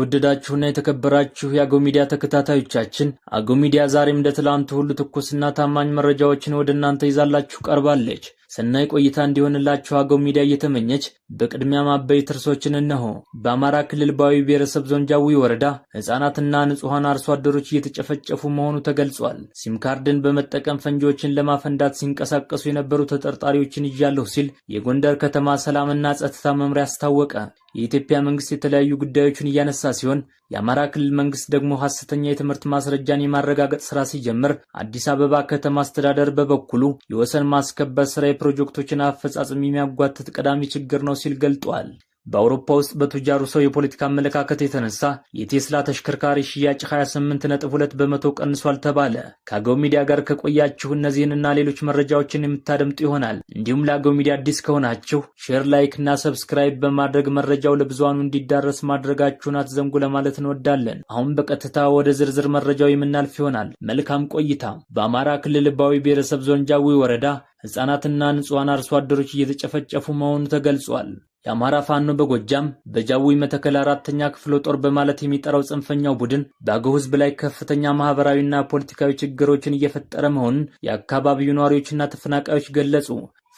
የተወደዳችሁና የተከበራችሁ የአገው ሚዲያ ተከታታዮቻችን አገው ሚዲያ ዛሬም እንደትላንቱ ሁሉ ትኩስና ታማኝ መረጃዎችን ወደ እናንተ ይዛላችሁ ቀርባለች። ሰናይ ቆይታ እንዲሆንላችሁ አገው ሚዲያ እየተመኘች በቅድሚያ ማበይት ርዕሶችን እነሆ። በአማራ ክልል ባዊ ብሔረሰብ ዞን ጃዊ ወረዳ ህፃናትና ንጹሃን አርሶ አደሮች እየተጨፈጨፉ መሆኑ ተገልጿል። ሲም ካርድን በመጠቀም ፈንጂዎችን ለማፈንዳት ሲንቀሳቀሱ የነበሩ ተጠርጣሪዎችን ይያለሁ ሲል የጎንደር ከተማ ሰላምና ጸጥታ መምሪያ አስታወቀ። የኢትዮጵያ መንግስት የተለያዩ ጉዳዮችን እያነሳ ሲሆን የአማራ ክልል መንግስት ደግሞ ሐሰተኛ የትምህርት ማስረጃን የማረጋገጥ ስራ ሲጀምር አዲስ አበባ ከተማ አስተዳደር በበኩሉ የወሰን ማስከበር ስራ የፕሮጀክቶችን አፈጻጸም የሚያጓትት ቀዳሚ ችግር ነው ሲል ገልጧል። በአውሮፓ ውስጥ በቱጃሩ ሰው የፖለቲካ አመለካከት የተነሳ የቴስላ ተሽከርካሪ ሽያጭ 28.2 በመቶ ቀንሷል ተባለ። ከአገው ሚዲያ ጋር ከቆያችሁ እነዚህንና ሌሎች መረጃዎችን የምታደምጡ ይሆናል። እንዲሁም ለአገው ሚዲያ አዲስ ከሆናችሁ ሼር፣ ላይክ እና ሰብስክራይብ በማድረግ መረጃው ለብዙሃኑ እንዲዳረስ ማድረጋችሁን አትዘንጉ ለማለት እንወዳለን። አሁን በቀጥታ ወደ ዝርዝር መረጃው የምናልፍ ይሆናል። መልካም ቆይታ። በአማራ ክልል ባዊ ብሔረሰብ ዞን ጃዊ ወረዳ ህፃናትና ንጹሃን አርሶ አደሮች እየተጨፈጨፉ መሆኑ ተገልጿል። የአማራ ፋኖ በጎጃም በጃዊ መተከል 4ኛ ክፍለ ጦር በማለት የሚጠራው ጽንፈኛው ቡድን በአገው ህዝብ ላይ ከፍተኛ ማህበራዊና ፖለቲካዊ ችግሮችን እየፈጠረ መሆኑን የአካባቢው ነዋሪዎችና ተፈናቃዮች ገለጹ።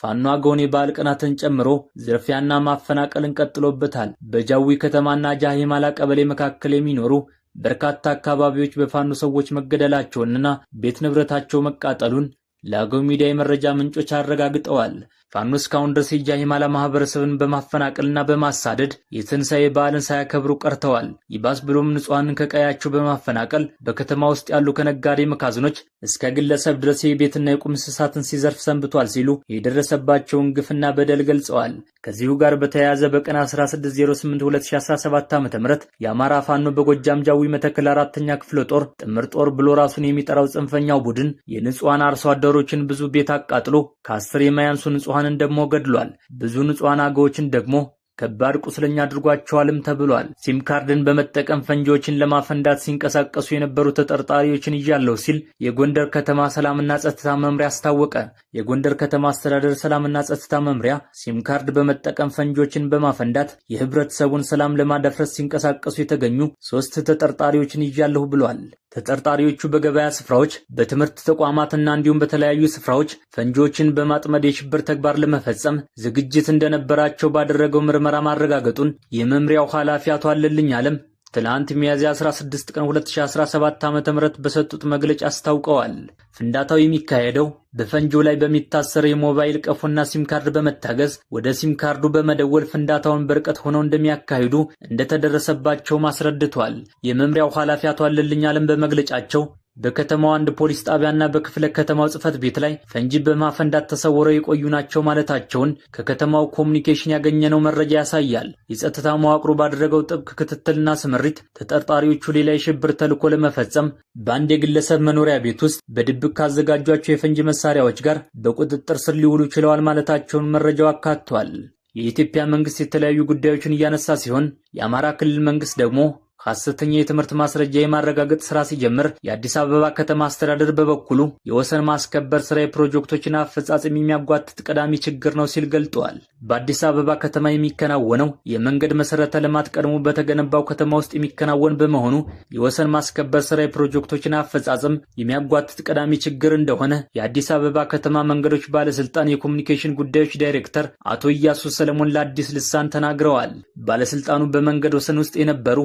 ፋኖ አገውን የበዓል ቀናትን ጨምሮ ዝርፊያና ማፈናቀልን ቀጥሎበታል። በጃዊ ከተማና ጃሂማላ ቀበሌ መካከል የሚኖሩ በርካታ አካባቢዎች በፋኖ ሰዎች መገደላቸውንና ቤት ንብረታቸው መቃጠሉን ለአገው ሚዲያ የመረጃ ምንጮች አረጋግጠዋል። ፋኖ እስካሁን ድረስ የጃሂማላ ማህበረሰብን በማፈናቀልና በማሳደድ የትንሣኤ በዓልን ሳያከብሩ ቀርተዋል። ይባስ ብሎም ንጹሃንን ከቀያቸው በማፈናቀል በከተማ ውስጥ ያሉ ከነጋዴ መካዝኖች እስከ ግለሰብ ድረስ የቤትና የቁም እንስሳትን ሲዘርፍ ሰንብቷል ሲሉ የደረሰባቸውን ግፍና በደል ገልጸዋል። ከዚሁ ጋር በተያያዘ በቀን 16/08/2017 ዓ.ም የአማራ ፋኖ በጎጃም ጃዊ መተከል 4ኛ ክፍለ ጦር ጥምር ጦር ብሎ ራሱን የሚጠራው ጽንፈኛው ቡድን የንጹሃን አርሶ አደሮችን ብዙ ቤት አቃጥሎ ከ10 የማያንሱ ንጹሃንን ደግሞ ገድሏል። ብዙ ንጹሃን አገዎችን ደግሞ ከባድ ቁስለኛ አድርጓቸዋልም ተብሏል። ሲም ካርድን በመጠቀም ፈንጂዎችን ለማፈንዳት ሲንቀሳቀሱ የነበሩ ተጠርጣሪዎችን ይያለሁ ሲል የጎንደር ከተማ ሰላምና ጸጥታ መምሪያ አስታወቀ። የጎንደር ከተማ አስተዳደር ሰላምና ጸጥታ መምሪያ ሲም ካርድ በመጠቀም ፈንጂዎችን በማፈንዳት የህብረተሰቡን ሰላም ለማደፍረስ ሲንቀሳቀሱ የተገኙ 3 ተጠርጣሪዎችን ይያለሁ ብሏል። ተጠርጣሪዎቹ በገበያ ስፍራዎች፣ በትምህርት ተቋማትና እንዲሁም በተለያዩ ስፍራዎች ፈንጂዎችን በማጥመድ የሽብር ተግባር ለመፈጸም ዝግጅት እንደነበራቸው ባደረገው ምርመራ ማረጋገጡን የመምሪያው ኃላፊ አቶ አለልኝ አለም ትላንት ሚያዝያ 16 ቀን 2017 ዓ.ም በሰጡት መግለጫ አስታውቀዋል። ፍንዳታው የሚካሄደው በፈንጂው ላይ በሚታሰር የሞባይል ቀፎና ሲም ካርድ በመታገዝ ወደ ሲም ካርዱ በመደወል ፍንዳታውን በርቀት ሆነው እንደሚያካሂዱ እንደተደረሰባቸው አስረድቷል። የመምሪያው ኃላፊ አቶ አለልኝ አለም በመግለጫቸው በከተማው አንድ ፖሊስ ጣቢያና በክፍለ ከተማው ጽፈት ቤት ላይ ፈንጂ በማፈንዳት ተሰውረው የቆዩ ናቸው ማለታቸውን ከከተማው ኮሙኒኬሽን ያገኘነው መረጃ ያሳያል። የጸጥታ መዋቅሩ ባደረገው ጥብቅ ክትትልና ስምሪት ተጠርጣሪዎቹ ሌላ የሽብር ተልዕኮ ለመፈጸም በአንድ የግለሰብ መኖሪያ ቤት ውስጥ በድብቅ ካዘጋጇቸው የፈንጂ መሳሪያዎች ጋር በቁጥጥር ስር ሊውሉ ችለዋል ማለታቸውን መረጃው አካቷል። የኢትዮጵያ መንግስት የተለያዩ ጉዳዮችን እያነሳ ሲሆን የአማራ ክልል መንግስት ደግሞ ሐሰተኛ የትምህርት ማስረጃ የማረጋገጥ ስራ ሲጀምር የአዲስ አበባ ከተማ አስተዳደር በበኩሉ የወሰን ማስከበር ስራ የፕሮጀክቶችን አፈጻጸም የሚያጓትት ቀዳሚ ችግር ነው ሲል ገልጧል። በአዲስ አበባ ከተማ የሚከናወነው የመንገድ መሰረተ ልማት ቀድሞ በተገነባው ከተማ ውስጥ የሚከናወን በመሆኑ የወሰን ማስከበር ስራ የፕሮጀክቶችን አፈጻጸም የሚያጓትት ቀዳሚ ችግር እንደሆነ የአዲስ አበባ ከተማ መንገዶች ባለስልጣን የኮሙኒኬሽን ጉዳዮች ዳይሬክተር አቶ ኢያሱ ሰለሞን ለአዲስ ልሳን ተናግረዋል። ባለስልጣኑ በመንገድ ወሰን ውስጥ የነበሩ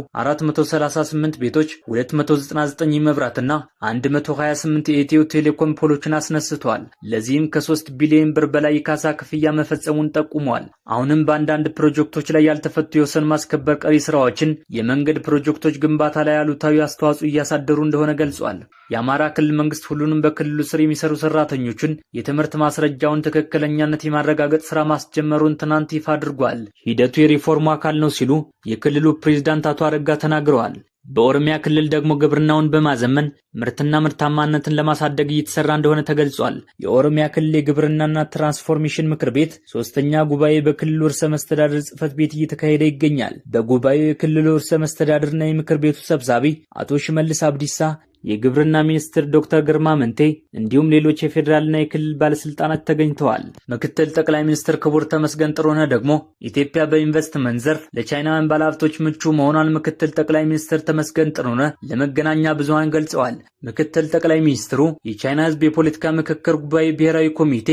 438 ቤቶች፣ 299 መብራትና 128 የኢትዮ ቴሌኮም ፖሎችን አስነስቷል። ለዚህም ከ3 ቢሊዮን ብር በላይ የካሳ ክፍያ መፈጸሙን ጠቁሟል። አሁንም በአንዳንድ ፕሮጀክቶች ላይ ያልተፈቱ የወሰን ማስከበር ቀሪ ስራዎችን የመንገድ ፕሮጀክቶች ግንባታ ላይ አሉታዊ አስተዋጽኦ እያሳደሩ እንደሆነ ገልጿል። የአማራ ክልል መንግስት ሁሉንም በክልሉ ስር የሚሰሩ ሰራተኞችን የትምህርት ማስረጃውን ትክክለኛነት የማረጋገጥ ስራ ማስጀመሩን ትናንት ይፋ አድርጓል። ሂደቱ የሪፎርሙ አካል ነው ሲሉ የክልሉ ፕሬዝዳንት አቶ አረጋ ተናግረዋል። በኦሮሚያ ክልል ደግሞ ግብርናውን በማዘመን ምርትና ምርታማነትን ለማሳደግ እየተሰራ እንደሆነ ተገልጿል። የኦሮሚያ ክልል የግብርናና ትራንስፎርሜሽን ምክር ቤት 3ኛ ጉባኤ በክልሉ ርዕሰ መስተዳድር ጽሕፈት ቤት እየተካሄደ ይገኛል። በጉባኤው የክልሉ ርዕሰ መስተዳድርና የምክር ቤቱ ሰብሳቢ አቶ ሽመልስ አብዲሳ የግብርና ሚኒስትር ዶክተር ግርማ መንቴ እንዲሁም ሌሎች የፌዴራልና የክልል ባለስልጣናት ተገኝተዋል። ምክትል ጠቅላይ ሚኒስትር ክቡር ተመስገን ጥሩነህ ደግሞ ኢትዮጵያ በኢንቨስትመንት ዘርፍ ለቻይናውያን ባለሀብቶች ምቹ መሆኗን ምክትል ጠቅላይ ሚኒስትር ተመስገን ጥሩነህ ለመገናኛ ብዙሃን ገልጸዋል። ምክትል ጠቅላይ ሚኒስትሩ የቻይና ሕዝብ የፖለቲካ ምክክር ጉባኤ ብሔራዊ ኮሚቴ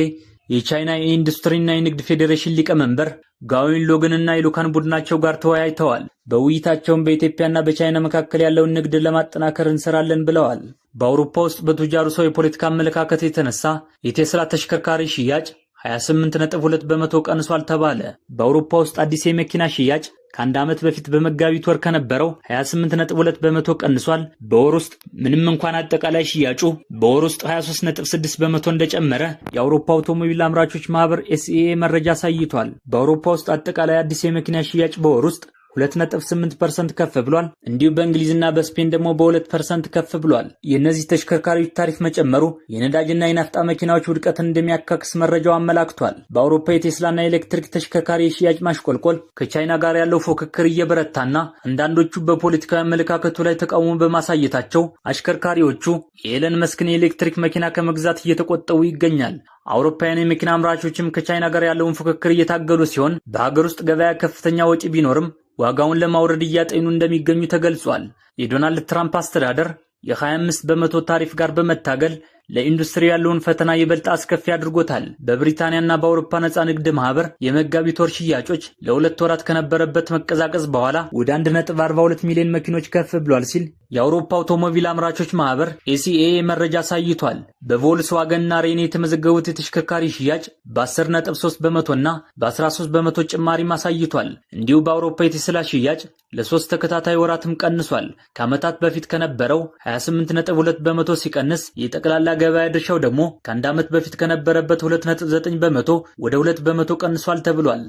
የቻይና የኢንዱስትሪና የንግድ ፌዴሬሽን ሊቀመንበር ጋዊን ሎግንና የልኡካን ቡድናቸው ጋር ተወያይተዋል። በውይይታቸውም በኢትዮጵያና በቻይና መካከል ያለውን ንግድ ለማጠናከር እንሰራለን ብለዋል። በአውሮፓ ውስጥ በቱጃሩ ሰው የፖለቲካ አመለካከት የተነሳ የቴስላ ተሽከርካሪ ሽያጭ 28.2 በመቶ ቀንሷል ተባለ። በአውሮፓ ውስጥ አዲስ የመኪና ሽያጭ ከአንድ ዓመት በፊት በመጋቢት ወር ከነበረው 28.2 በመቶ ቀንሷል። በወር ውስጥ ምንም እንኳን አጠቃላይ ሽያጩ በወር ውስጥ 23.6 በመቶ እንደጨመረ የአውሮፓ አውቶሞቢል አምራቾች ማህበር ኤስኢኤ መረጃ አሳይቷል። በአውሮፓ ውስጥ አጠቃላይ አዲስ የመኪና ሽያጭ በወር ውስጥ 2.8% ከፍ ብሏል። እንዲሁ በእንግሊዝና በስፔን ደግሞ በ2% ከፍ ብሏል። የእነዚህ ተሽከርካሪዎች ታሪፍ መጨመሩ የነዳጅና የናፍጣ መኪናዎች ውድቀትን እንደሚያካክስ መረጃው አመላክቷል። በአውሮፓ የቴስላና የኤሌክትሪክ ተሽከርካሪ የሽያጭ ማሽቆልቆል ከቻይና ጋር ያለው ፉክክር እየበረታና አንዳንዶቹ በፖለቲካዊ አመለካከቱ ላይ ተቃውሞ በማሳየታቸው አሽከርካሪዎቹ የኤለን መስክን የኤሌክትሪክ መኪና ከመግዛት እየተቆጠቡ ይገኛል። አውሮፓውያን የመኪና አምራቾችም ከቻይና ጋር ያለውን ፉክክር እየታገሉ ሲሆን በሀገር ውስጥ ገበያ ከፍተኛ ወጪ ቢኖርም ዋጋውን ለማውረድ እያጠኑ እንደሚገኙ ተገልጿል። የዶናልድ ትራምፕ አስተዳደር የ25 በመቶ ታሪፍ ጋር በመታገል ለኢንዱስትሪ ያለውን ፈተና ይበልጥ አስከፊ አድርጎታል። በብሪታንያና በአውሮፓ ነፃ ንግድ ማህበር የመጋቢት ወር ሽያጮች ለ2 ወራት ከነበረበት መቀዛቀዝ በኋላ ወደ 1.42 ሚሊዮን መኪኖች ከፍ ብሏል ሲል የአውሮፓ አውቶሞቢል አምራቾች ማህበር ኤሲኤ መረጃ አሳይቷል። በቮልስዋገንና ሬኔ የተመዘገቡት የተሽከርካሪ ሽያጭ በ10.3 በመቶና በ13 በመቶ ጭማሪም አሳይቷል። እንዲሁ በአውሮፓ የቴስላ ሽያጭ ለ3 ተከታታይ ወራትም ቀንሷል። ከዓመታት በፊት ከነበረው 28.2 በመቶ ሲቀንስ የጠቅላላ ገበያ ድርሻው ደግሞ ከአንድ ዓመት በፊት ከነበረበት 2.9 በመቶ ወደ 2 በመቶ ቀንሷል ተብሏል።